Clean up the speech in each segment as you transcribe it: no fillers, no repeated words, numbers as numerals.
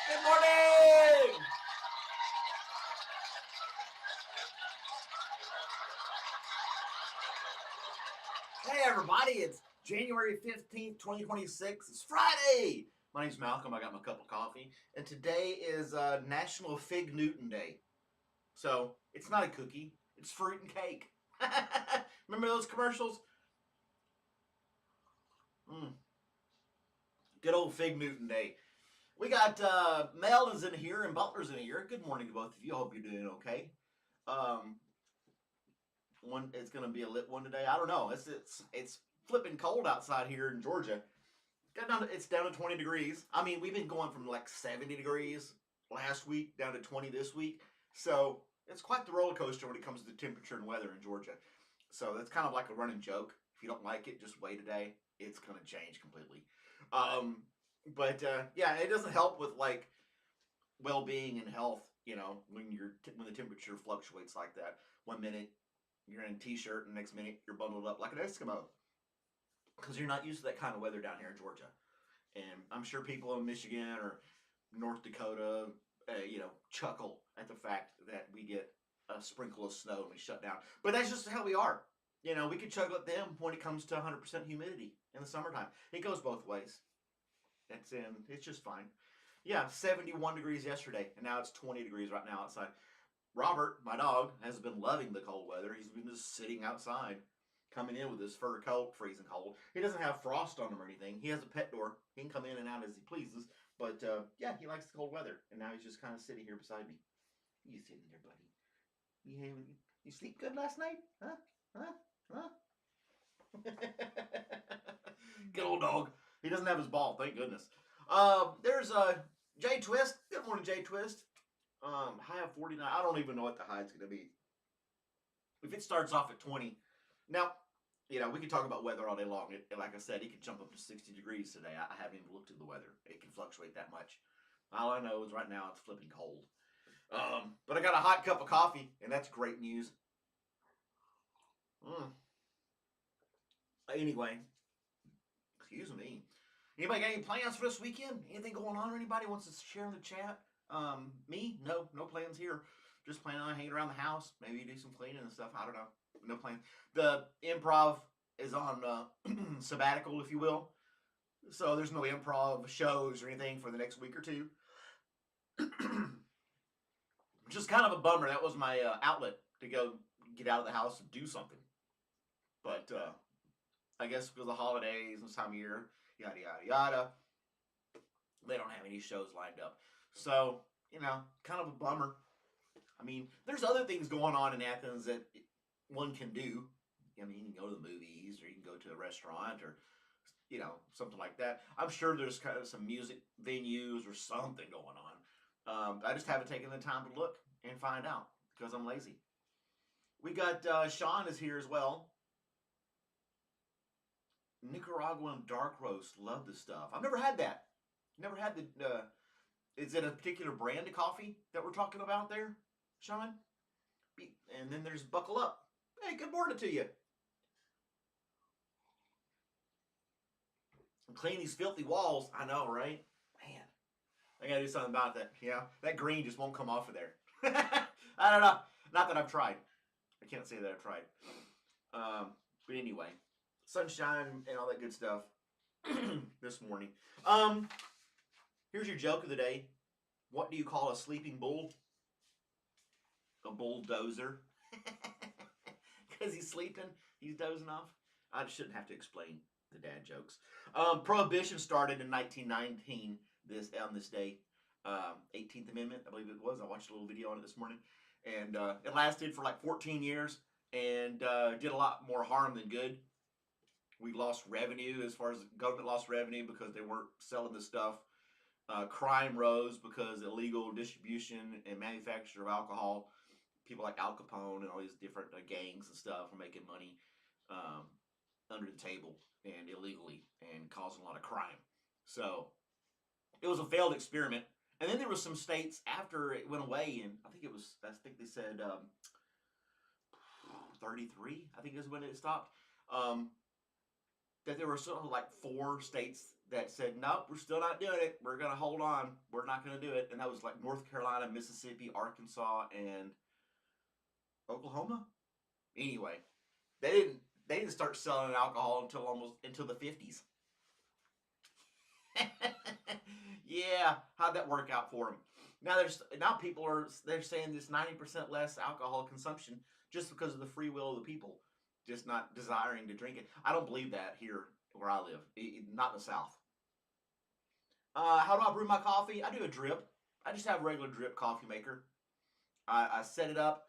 Good morning! Hey, everybody, it's January 15th, 2026. It's Friday! My name's Malcolm. I got my cup of coffee. And today is National Fig Newton Day. So, it's not a cookie, it's fruit and cake. Remember those commercials? Mm, good old Fig Newton Day. We got Mel in here and Butler's in here. Good morning to both of you. I hope you're doing okay. Um, it's going to be a lit one today. I don't know. It's flipping cold outside here in Georgia. It's down to 20 degrees. I mean, we've been going from like 70 degrees last week down to 20 this week. So it's quite the roller coaster when it comes to temperature and weather in Georgia. So that's kind of like a running joke. If you don't like it, just wait a day. It's going to change completely. Um, but yeah, it doesn't help with like well-being and health. You know, when the temperature fluctuates like that. 1 minute you're in a t-shirt, and the next minute you're bundled up like an Eskimo because you're not used to that kind of weather down here in Georgia. And I'm sure people in Michigan or North Dakota, chuckle at the fact that we get a sprinkle of snow and we shut down. But that's just how we are. You know, we could chuckle at them when it comes to 100% humidity in the summertime. It goes both ways. It's just fine. Yeah, 71 degrees yesterday, and now it's 20 degrees right now outside. Robert, my dog, has been loving the cold weather. He's been just sitting outside, coming in with his fur coat, freezing cold. He doesn't have frost on him or anything. He has a pet door. He can come in and out as he pleases. But yeah, he likes the cold weather, and now he's just kind of sitting here beside me. You sitting there, buddy? You sleep good last night? Huh? Huh? Huh? Good old dog. He doesn't have his ball, thank goodness. There's Jay Twist. Good morning, Jay Twist. High of 49. I don't even know what the high is going to be. If it starts off at 20, now, we can talk about weather all day long. Like I said, it could jump up to 60 degrees today. I haven't even looked at the weather. It can fluctuate that much. All I know is right now it's flipping cold. But I got a hot cup of coffee, and that's great news. Mm. Anyway, excuse me. Anybody got any plans for this weekend? Anything going on? Or anybody wants to share in the chat? Me? No plans here. Just planning on hanging around the house. Maybe do some cleaning and stuff. I don't know. No plans. The improv is on sabbatical, if you will. So there's no improv shows or anything for the next week or two. Which is kind of a bummer. That was my outlet to go get out of the house and do something. But I guess because of the holidays and this time of year, yada, yada, yada, they don't have any shows lined up. So, kind of a bummer. I mean, there's other things going on in Athens that one can do. I mean, you can go to the movies or you can go to a restaurant or, something like that. I'm sure there's kind of some music venues or something going on. I just haven't taken the time to look and find out because I'm lazy. We got Sean is here as well. Nicaraguan dark roast. Love this stuff. I've never had that. Never had the. Is it a particular brand of coffee that we're talking about there, Sean? And then there's Buckle Up. Hey, good morning to you. Clean these filthy walls. I know, right? Man, I gotta do something about that. Yeah, that green just won't come off of there. I don't know. Not that I've tried. I can't say that I've tried. But anyway, sunshine and all that good stuff this morning. Here's your joke of the day. What do you call a sleeping bull? A bulldozer. Because he's sleeping, he's dozing off. I shouldn't have to explain the dad jokes. Prohibition started in 1919 on this day. 18th Amendment, I believe it was. I watched a little video on it this morning. And it lasted for like 14 years and did a lot more harm than good. We lost revenue as far as government lost revenue because they weren't selling the stuff. Crime rose because illegal distribution and manufacture of alcohol, people like Al Capone and all these different gangs and stuff were making money under the table and illegally and causing a lot of crime. So it was a failed experiment. And then there was some states after it went away, and I think they said 33, I think is when it stopped. that there were sort of like 4 states that said, nope, we're still not doing it. We're going to hold on. We're not going to do it. And that was like North Carolina, Mississippi, Arkansas, and Oklahoma. Anyway, they didn't they didn't start selling alcohol until the 50s. Yeah, how'd that work out for them? Now people they're saying this 90% less alcohol consumption just because of the free will of the people, just not desiring to drink it. I don't believe that here where I live, not in the South. How do I brew my coffee? I do a drip. I just have a regular drip coffee maker. I set it up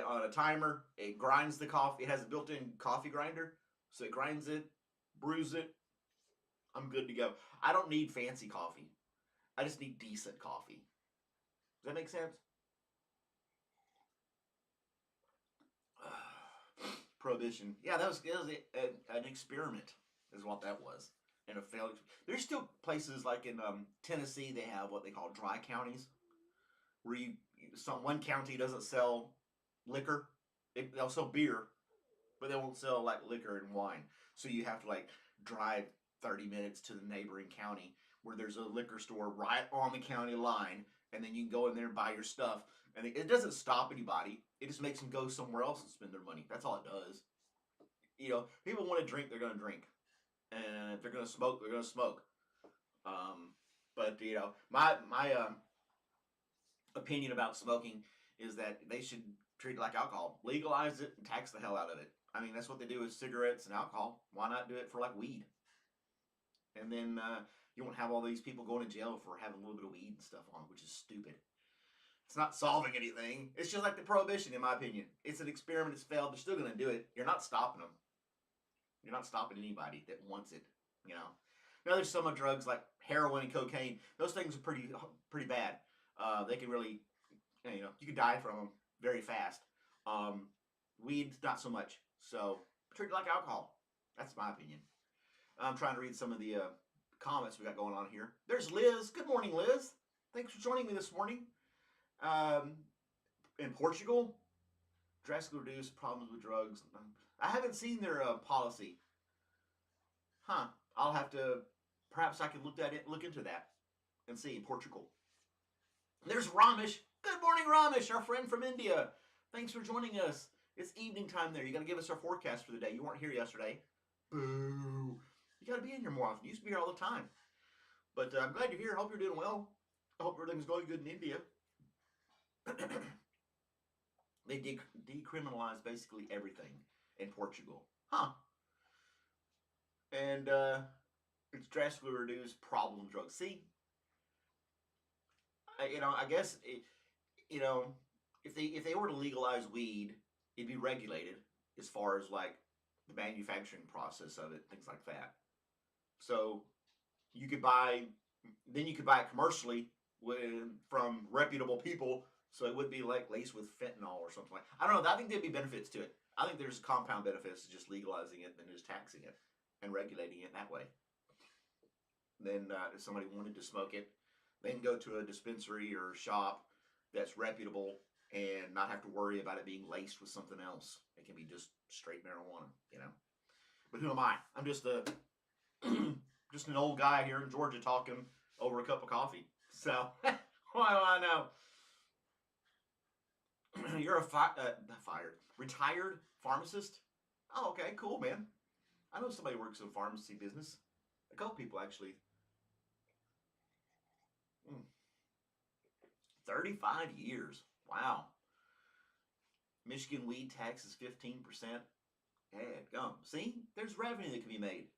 on a timer. It grinds the coffee. It has a built-in coffee grinder, so it grinds it, brews it. I'm good to go. I don't need fancy coffee. I just need decent coffee. Does that make sense? Prohibition. Yeah, that was an experiment, is what that was, and a failed. There's still places like in Tennessee. They have what they call dry counties, where one county doesn't sell liquor. They'll sell beer, but they won't sell like liquor and wine. So you have to like drive 30 minutes to the neighboring county where there's a liquor store right on the county line, and then you can go in there and buy your stuff. And it doesn't stop anybody. It just makes them go somewhere else and spend their money. That's all it does. People want to drink, they're going to drink, and if they're going to smoke, they're going to smoke. But my opinion about smoking is that they should treat it like alcohol, legalize it, and tax the hell out of it. I mean, that's what they do with cigarettes and alcohol. Why not do it for like weed? And then you won't have all these people going to jail for having a little bit of weed and stuff on, which is stupid. It's not solving anything. It's just like the prohibition, in my opinion. It's an experiment. It's failed. They're still going to do it. You're not stopping them. You're not stopping anybody that wants it. Now there's some of drugs like heroin and cocaine. Those things are pretty bad. They can really, you can die from them very fast. Weed, not so much. So treat it like alcohol. That's my opinion. I'm trying to read some of the comments we got going on here. There's Liz. Good morning, Liz. Thanks for joining me this morning. In Portugal, drastically reduce problems with drugs. I haven't seen their policy. Huh. I'll have to. Perhaps I can look into that and see in Portugal. There's Ramesh. Good morning, Ramesh, our friend from India. Thanks for joining us. It's evening time there. You got to give us our forecast for the day. You weren't here yesterday. Boo. You got to be in here more often. You used to be here all the time. But I'm glad you're here. I hope you're doing well. I hope everything's going good in India. They decriminalized basically everything in Portugal. Huh. And it's drastically reduced problem drugs. See, I guess if they were to legalize weed, it'd be regulated as far as like the manufacturing process of it, things like that. So you could buy it commercially from reputable people, so it would be like laced with fentanyl or something like. I don't know. I think there'd be benefits to it. I think there's compound benefits to just legalizing it and just taxing it and regulating it that way. Then if somebody wanted to smoke it, they can go to a dispensary or shop that's reputable and not have to worry about it being laced with something else. It can be just straight marijuana, But who am I? I'm just just an old guy here in Georgia talking over a cup of coffee. So why do I know? You're retired pharmacist? Oh, okay, cool, man. I know somebody who works in pharmacy business. A couple people, actually. 35 years. Wow. Michigan weed tax is 15%. Head gum. See? There's revenue that can be made.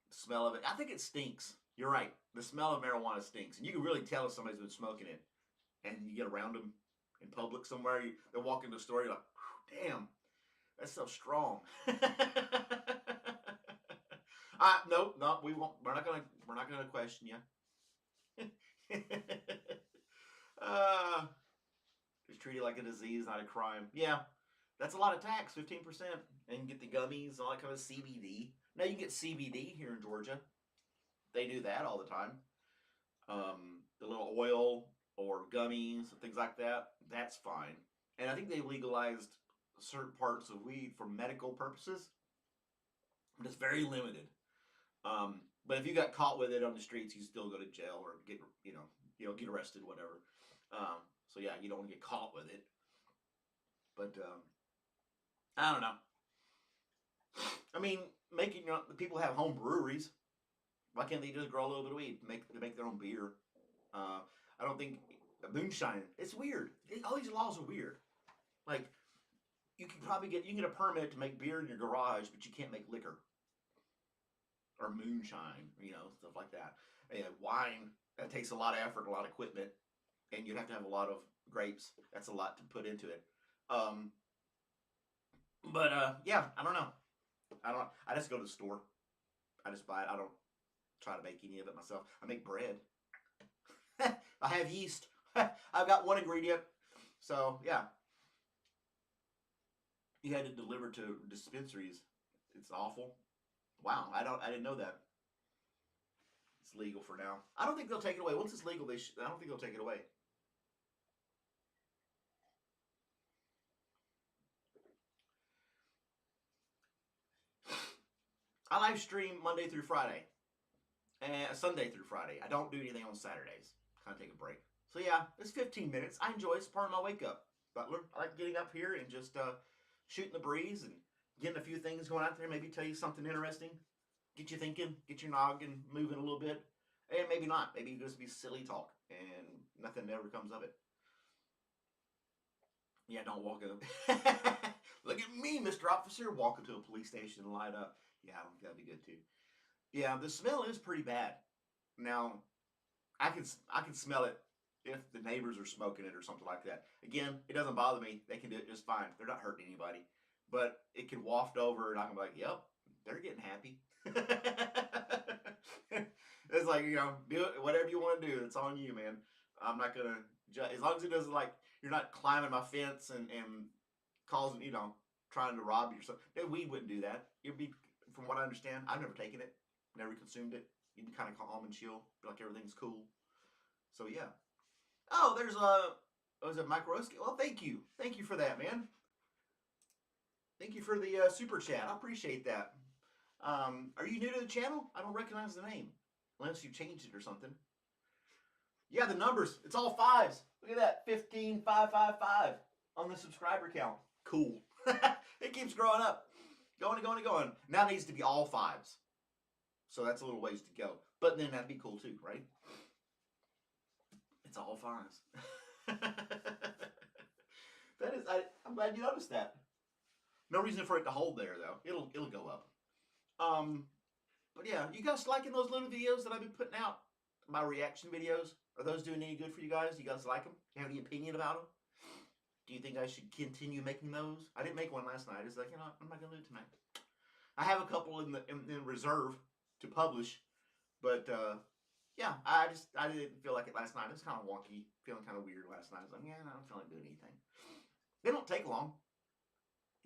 The smell of it. I think it stinks. You're right. The smell of marijuana stinks. And you can really tell if somebody's been smoking it. And you get around them in public somewhere. They're walking the store. You're like, damn. That's so strong. No, we won't. We're not gonna question you. Just treat it like a disease, not a crime. Yeah, that's a lot of tax, 15%, and you get the gummies and all that kind of CBD. Now you can get CBD here in Georgia. They do that all the time. The little oil or gummies and things like that. That's fine. And I think they legalized certain parts of weed for medical purposes. but it's very limited. But if you got caught with it on the streets, you still go to jail or get get arrested, whatever. So yeah, you don't want to get caught with it. But I don't know. I mean, making the people have home breweries. Why can't they just grow a little bit of weed, make their own beer? I don't think moonshine. It's weird. All these laws are weird. Like you can get a permit to make beer in your garage, but you can't make liquor or moonshine. Stuff like that. And wine that takes a lot of effort, a lot of equipment, and you'd have to have a lot of grapes. That's a lot to put into it. Um, but yeah, I don't know. I don't. I just go to the store. I just buy it. I don't try to make any of it myself. I make bread. I have yeast. I've got one ingredient. So yeah, you had to deliver to dispensaries. It's awful. Wow, I didn't know that. It's legal for now. I don't think they'll take it away. Once it's legal, I don't think they'll take it away. I live stream Monday through Friday and Sunday through Friday. I don't do anything on Saturdays. Kind of take a break. So yeah, it's 15 minutes. I enjoy it. It's part of my wake up. Butler, I like getting up here and just shooting the breeze and getting a few things going out there. Maybe tell you something interesting. Get you thinking. Get your noggin moving a little bit. And maybe not. Maybe it just be silly talk and nothing ever comes of it. Yeah, don't walk up. Look at me, Mr. Officer, walking to a police station and light up. Yeah, that'd be good too. Yeah, the smell is pretty bad. Now, I can smell it if the neighbors are smoking it or something like that. Again, it doesn't bother me. They can do it just fine. They're not hurting anybody. But it can waft over, and I'm like, "Yep, they're getting happy." It's like do it whatever you want to do. It's on you, man. I'm not gonna judge as long as it doesn't like you're not climbing my fence and causing trying to rob you or something. Weed wouldn't do that. It'd be from what I understand. I've never taken it, never consumed it. You'd be kind of calm and chill, feel like everything's cool. So yeah. Oh, there's a was it Mike Roski? Well, thank you for that, man. Thank you for the super chat. I appreciate that. Are you new to the channel? I don't recognize the name unless you changed it or something. Yeah, the numbers. It's all fives. Look at that. 15,555 on the subscriber count. Cool. It keeps growing up. Going and going and going. Now it needs to be all fives. So that's a little ways to go. But then that'd be cool too, right? It's all fives. I'm glad you noticed that. No reason for it to hold there though. It'll go up. But yeah, you guys liking those little videos that I've been putting out? My reaction videos? Are those doing any good for you guys? You guys like them? Do you have any opinion about them? Do you think I should continue making those? I didn't make one last night. It's like, I'm not gonna do it tonight. I have a couple in reserve to publish, but yeah, I didn't feel like it last night. It was kind of wonky, feeling kind of weird last night. I was like, yeah, I don't feel like doing anything. They don't take long.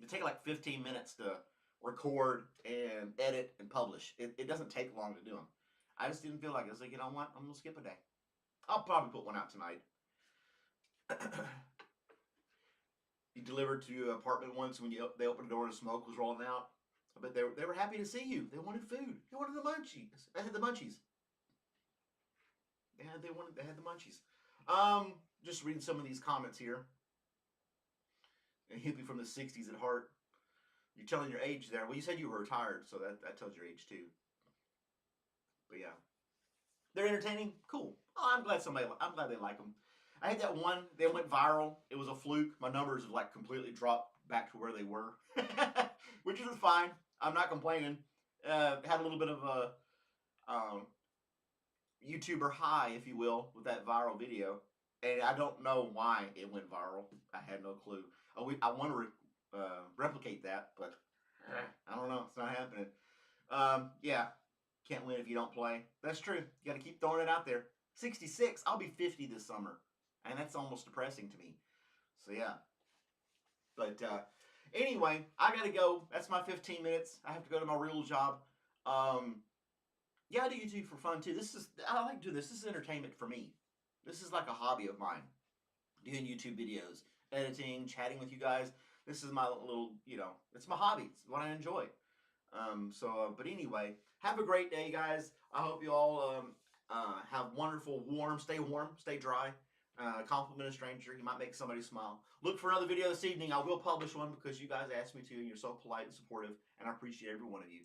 They take like 15 minutes to record and edit and publish. It doesn't take long to do them. I just didn't feel like it. I was like, you know what? I'm gonna skip a day. I'll probably put one out tonight. You delivered to an apartment once when they opened the door and smoke was rolling out. But they were happy to see you. They wanted food. They wanted the munchies. They had the munchies. They had the munchies. Just reading some of these comments here. A hippie from the '60s at heart. You're telling your age there. Well, you said you were retired, so that tells your age too. But yeah, they're entertaining. Cool. Oh, I'm glad they like them. I had that one. They went viral. It was a fluke. My numbers have like completely dropped back to where they were, which is fine. I'm not complaining. Had a little bit of a YouTuber high, if you will, with that viral video, and I don't know why it went viral. I had no clue. I want to replicate that, but I don't know. It's not happening. Yeah, can't win if you don't play. That's true. You got to keep throwing it out there. 66. I'll be 50 this summer, and that's almost depressing to me. So yeah. But anyway, I gotta go. That's my 15 minutes. I have to go to my real job. Yeah, I do YouTube for fun too. I like to do this. This is entertainment for me. This is like a hobby of mine. Doing YouTube videos, editing, chatting with you guys. This is my little, it's my hobby. It's what I enjoy. But anyway, have a great day, guys. I hope you all have wonderful, warm, stay dry. Compliment a stranger. You might make somebody smile. Look for another video this evening. I will publish one because you guys asked me to, and you're so polite and supportive, and I appreciate every one of you.